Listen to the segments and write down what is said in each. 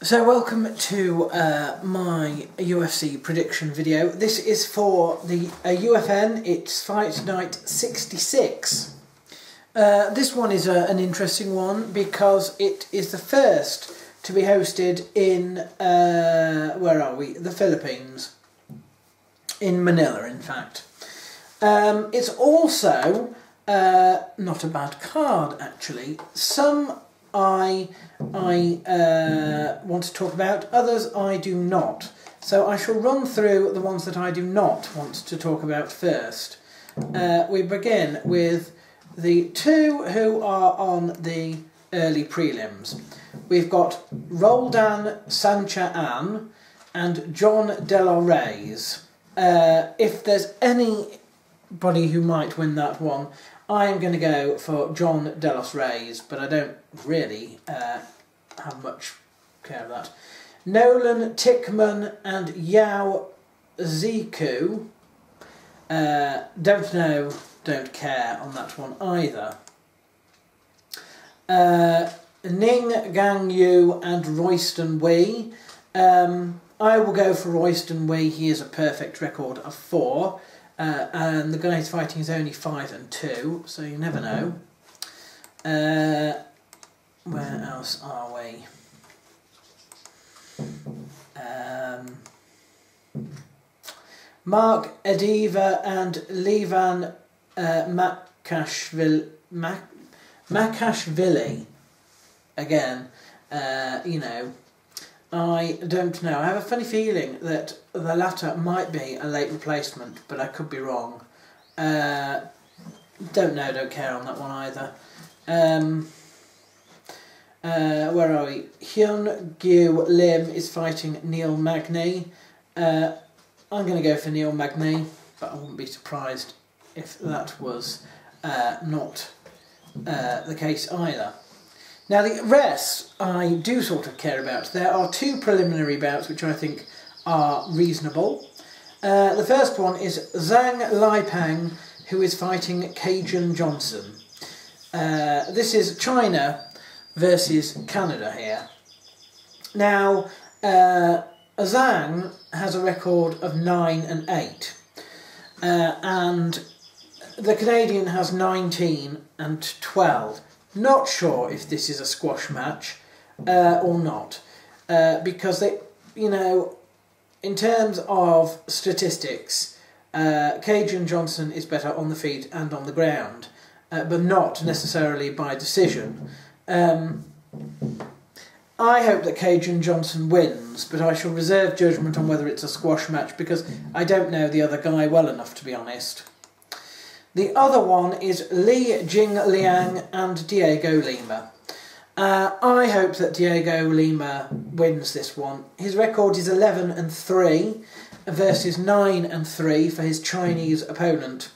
So welcome to my UFC prediction video. This is for the UFN, it's Fight Night 66. This one is an interesting one because it is the first to be hosted in, where are we? The Philippines. In Manila, in fact. It's also not a bad card, actually. Some I want to talk about, others I do not. So I shall run through the ones that I do not want to talk about first. We begin with the two who are on the early prelims. We've got Roldan Sancha-An and John De La Reyes. If there's anybody who might win that one, I am going to go for John De Los Reyes, but I don't really have much care of that. Nolan Tickman and Yao Ziku. Don't know, don't care on that one either. Ning Gang Yu and Royston Wee. I will go for Royston Wee. He is a perfect record of 4. And the guy he's fighting is only 5-2, so you never know. Where else are we? Mark Ediva and Levan Makashvili. Again, you know, I don't know. I have a funny feeling that the latter might be a late replacement, but I could be wrong. Don't know, don't care on that one either. Where are we? Hyun Gyu Lim is fighting Neil Magny. I'm going to go for Neil Magny, but I wouldn't be surprised if that was not the case either. Now the rest I do sort of care about. There are 2 preliminary bouts which I think are reasonable. The first one is Zhang Lieping, who is fighting Cajon Johnson. This is China versus Canada here. Now Zhang has a record of 9-8, and the Canadian has 19-12. Not sure if this is a squash match or not, because they, you know, in terms of statistics, Cajon Johnson is better on the feet and on the ground, but not necessarily by decision. I hope that Cajon Johnson wins, but I shall reserve judgment on whether it's a squash match because I don't know the other guy well enough, to be honest. The other one is Li Jingliang and Diego Lima. I hope that Diego Lima wins this one. His record is 11-3 versus 9-3 for his Chinese opponent.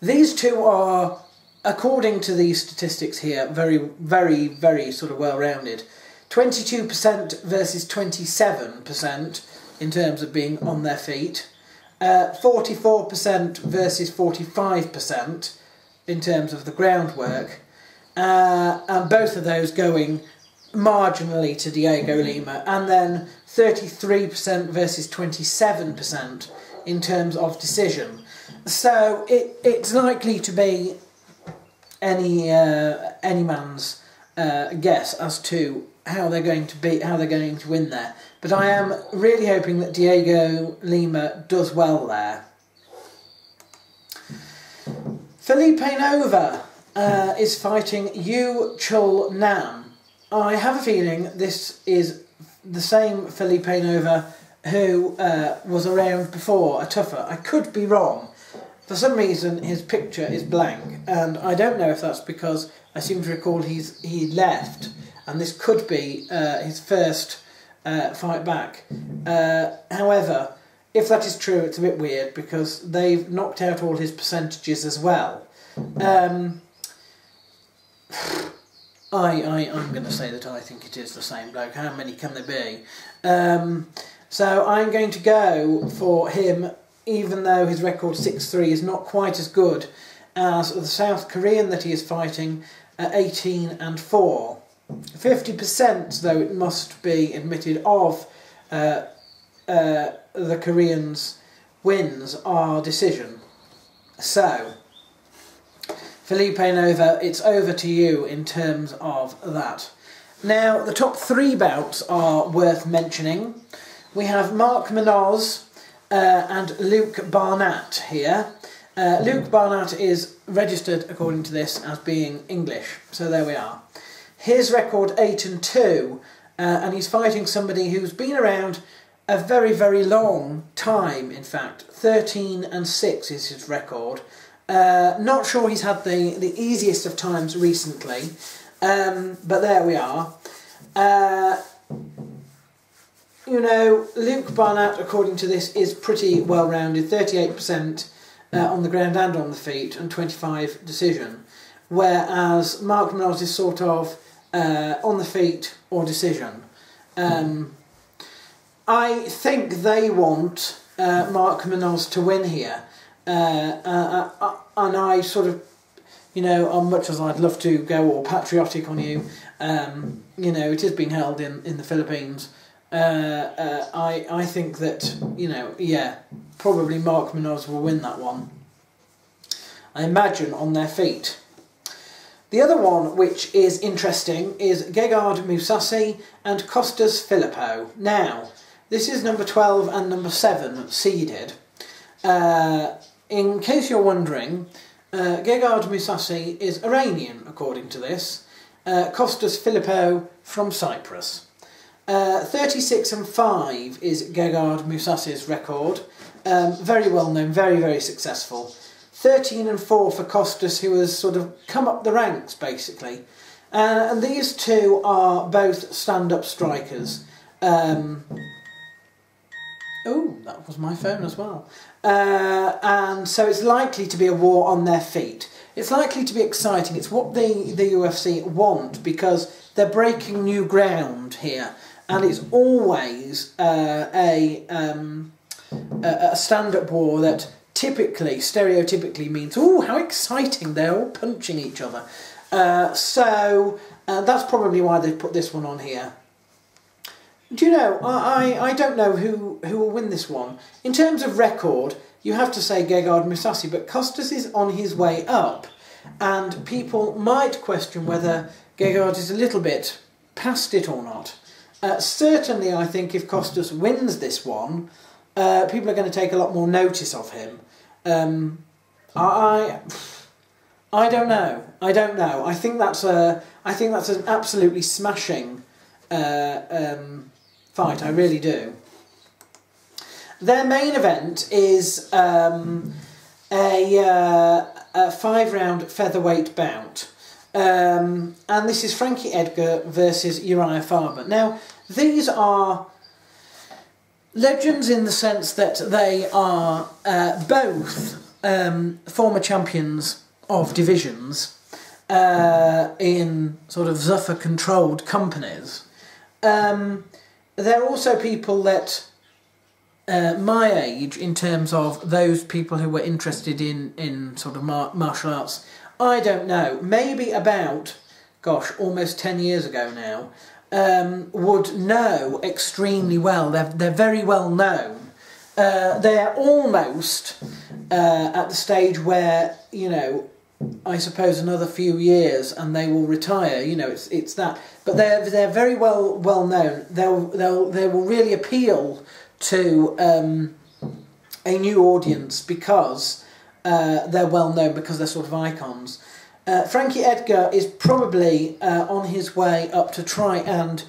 These two are, according to these statistics here, very sort of well-rounded. 22% versus 27% in terms of being on their feet. 44% versus 45% in terms of the groundwork, and both of those going marginally to Diego Lima, and then 33% versus 27% in terms of decision. So it's likely to be any man's guess as to how they're going to win there. But I am really hoping that Diego Lima does well there. Felipe Nova is fighting Yu Chul Nam. I have a feeling this is the same Felipe Nova who was around before, a tougher. I could be wrong. For some reason his picture is blank, and I don't know if that's because I seem to recall he left, and this could be his first fight back. However, if that is true, it's a bit weird because they've knocked out all his percentages as well. I'm going to say that I think it is the same bloke. How many can there be? So I'm going to go for him, even though his record 6-3 is not quite as good as the South Korean that he is fighting at 18-4. 50%, though it must be admitted, of the Koreans' wins are decision. So, Felipe Nova, it's over to you in terms of that. Now, the top 3 bouts are worth mentioning. We have Mark Munoz and Luke Barnett here. Luke Barnett is registered, according to this, as being English, so there we are. His record 8-2, and he's fighting somebody who's been around a very, very long time, in fact. 13-6 is his record. Not sure he's had the easiest of times recently, but there we are. You know, Luke Barnett, according to this, is pretty well-rounded. 38% on the ground and on the feet, and 25 decision. Whereas Mark Munoz is sort of on the feet or decision. I think they want Mark Munoz to win here. And I sort of, you know, as much as I'd love to go all patriotic on you, you know, it is being held in the Philippines. I think that, you know, yeah, probably Mark Munoz will win that one. I imagine on their feet. The other one, which is interesting, is Gegard Mousasi and Costa's Philippou. Now, this is number 12 and number 7 seeded. In case you're wondering, Gegard Mousasi is Iranian, according to this. Costa's Philippou from Cyprus. 36-5 is Gegard Mousasi's record. Very well known, very, very successful. 13-4 for Costas, who has sort of come up the ranks, basically. And these two are both stand-up strikers. Oh, that was my phone as well. And so it's likely to be a war on their feet. It's likely to be exciting. It's what the UFC want, because they're breaking new ground here. And it's always a stand-up war that typically, stereotypically means, oh, how exciting, they're all punching each other. So that's probably why they've put this one on here. Do you know, I don't know who will win this one. In terms of record, you have to say Gegard Mousasi, but Costas is on his way up, and people might question whether Gegard is a little bit past it or not. Certainly, I think if Costas wins this one, people are going to take a lot more notice of him. I don't know. I don't know. I think that's an absolutely smashing fight. I really do. Their main event is a 5-round featherweight bout. And this is Frankie Edgar versus Uriah Faber. Now, these are legends in the sense that they are both former champions of divisions in sort of Zuffer-controlled companies. They're also people that my age, in terms of those people who were interested in sort of martial arts, I don't know, maybe about, gosh, almost 10 years ago now, would know extremely well. They're very well known. They're almost at the stage where, you know, I suppose another few years and they will retire. You know, it's that. But they're very well known. They will really appeal to a new audience because they're well known, because they're sort of icons. Frankie Edgar is probably on his way up to try and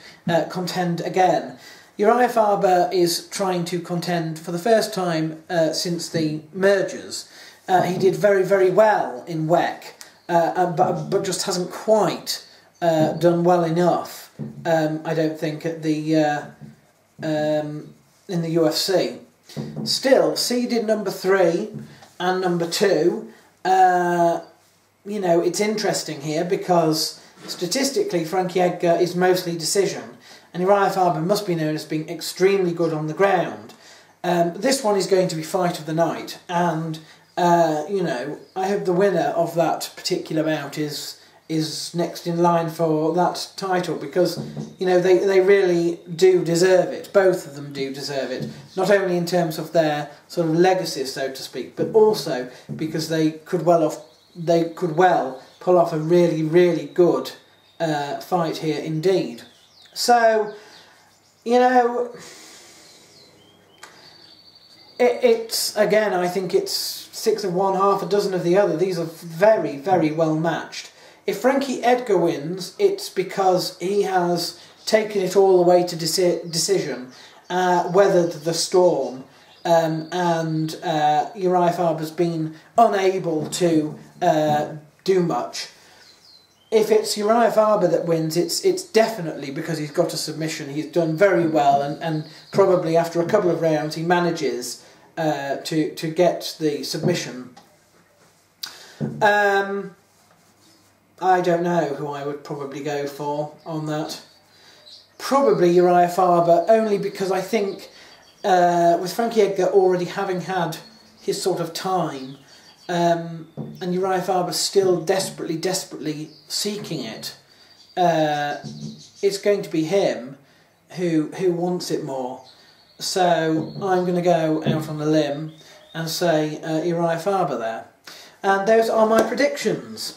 contend again. Uriah Faber is trying to contend for the first time since the mergers. He did very, very well in WEC, but just hasn't quite done well enough, I don't think, at the in the UFC. Still, seeded number 3 and number 2. You know, it's interesting here because statistically Frankie Edgar is mostly decision, and Uriah Faber must be known as being extremely good on the ground. This one is going to be fight of the night, and you know, I hope the winner of that particular bout is is next in line for that title, because you know they really do deserve it. Both of them do deserve it, not only in terms of their sort of legacy, so to speak, but also because they could well pull off a really good fight here indeed. So you know, it's again, I think it's 6 of one, half a dozen of the other. These are very well matched. If Frankie Edgar wins, it's because he has taken it all the way to decision, weathered the storm, and Uriah Faber's been unable to do much. If it's Uriah Faber that wins, it's definitely because he's got a submission. He's done very well, and probably after a couple of rounds he manages to get the submission. I don't know who I would probably go for on that. Probably Uriah Faber, only because I think with Frankie Edgar already having had his sort of time, and Uriah Faber still desperately seeking it, it's going to be him who wants it more. So I'm going to go out on a limb and say Uriah Faber there. And those are my predictions.